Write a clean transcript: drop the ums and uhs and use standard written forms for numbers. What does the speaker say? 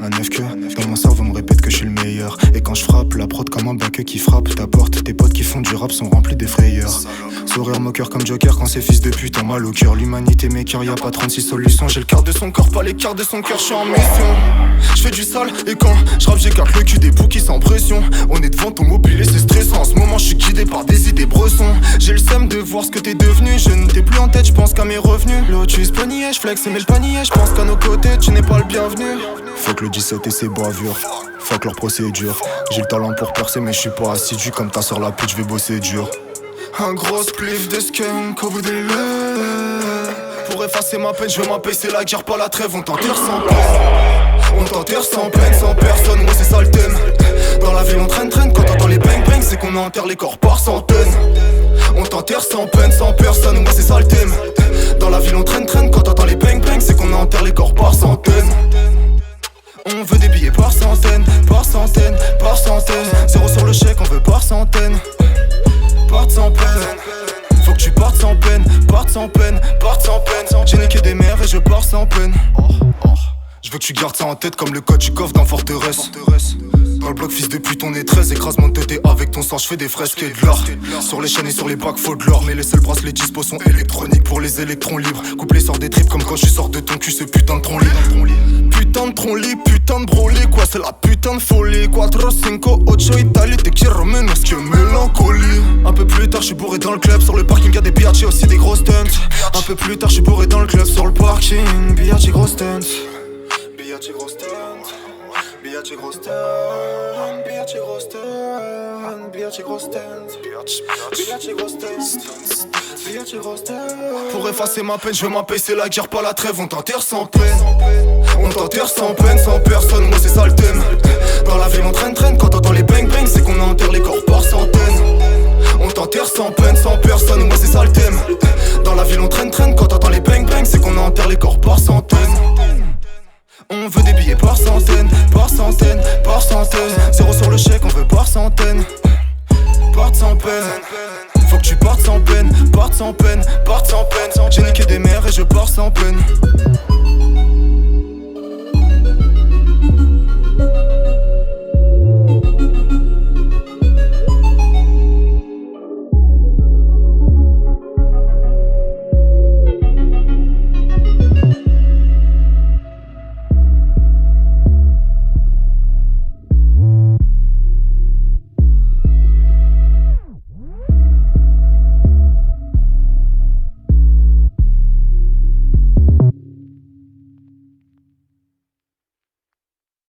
Un 9 que dans mon cerveau me répète que je suis le meilleur. Et quand je frappe, la prod comme un bac qui frappe ta porte. Tes potes qui font du rap sont remplis de frayeurs. Sourire moqueur comme Joker quand ces fils de pute ont mal au cœur. L'humanité m'écœure, y'a pas 36 solutions. J'ai le quart de son corps, pas les quarts de son cœur, je suis en mission. Je fais du sale et quand je rappe j'écarte le cul des bouquis sans pression. On est devant ton mobile et c'est stressant. En ce moment je suis guidé par des idées bressons. J'ai le seum de voir ce que t'es devenu. Je ne t'ai plus en tête, je pense qu'à mes revenus. Lotus panier, je flex mais le panier. Je pense qu'à nos côtés tu n'es pas le bienvenu. Fuck le 17 et ses bavures, fuck leur procédure. J'ai le talent pour percer mais je suis pas assidu. Comme ta soeur la pute, je vais bosser dur. Un gros spliff de skunk au bout des lèvres. Pour effacer ma peine, je veux m'apaiser, c'est la guerre, pas la trêve. On t'enterre sans peine, on t'enterre sans peine, sans personne, moi c'est ça le thème. Dans la ville on traîne, quand t'entends les bang bang, c'est qu'on enterre les corps par centaines. On t'enterre sans peine, sans personne, moi c'est ça le thème. Dans la ville on traîne, quand t'entends les bang bang, c'est qu'on enterre les corps par centaines. On veut des billets par centaines, par centaines, par centaines. Zéro sur le chèque, on veut par centaines. Parte sans peine, faut que tu partes sans peine, parte sans peine, parte sans peine. J'ai niqué des mères et je pars sans peine. Je veux que tu gardes ça en tête comme le code du coffre dans Forteresse. Dans le bloc fils de pute on est 13. Écrasement de tête avec ton sang je fais des fresques et de l'art. Sur les chaînes et sur les bacs faut de l'or. Mais les seuls bracelets dispo sont électroniques pour les électrons libres. Coupe les sorts des tripes comme quand je sors de ton cul ce putain de tronc libre. Putain de tronc libre, putain de brolé. Quoi c'est la putain de folie. 4, 5, 8 Italie. Te quiero menos que mélancolie. Un peu plus tard je suis bourré dans le club. Sur le parking y'a des biatchs aussi des grosses stunts. Un peu plus tard je suis bourré dans le club. Sur le parking, biatchs et grosses stunts. Biatchs et grosses stunts. Biatch gros stun, biatch gros stun, biatch gros stun, biatch gros stun, biatch gros stun. Pour effacer ma peine, je veux m'apaiser, c'est la guerre, pas la trêve. On t'enterre sans peine, on t'enterre sans peine, sans personne, moi c'est ça le thème. Dans la ville on traîne, quand t'entends les bang bang, c'est qu'on enterre les corps par centaines. On t'enterre sans peine, sans personne, moi c'est ça le thème. Dans la ville on traîne, quand t'entends les bang bang, c'est qu'on enterre les corps par centaines. On veut des billets par centaines, par centaines, par centaines. Zéro sur le chèque, on veut par centaines. Parte sans peine, faut que tu partes sans peine, parte sans peine, parte sans peine. J'ai niqué des mères et je pars sans peine.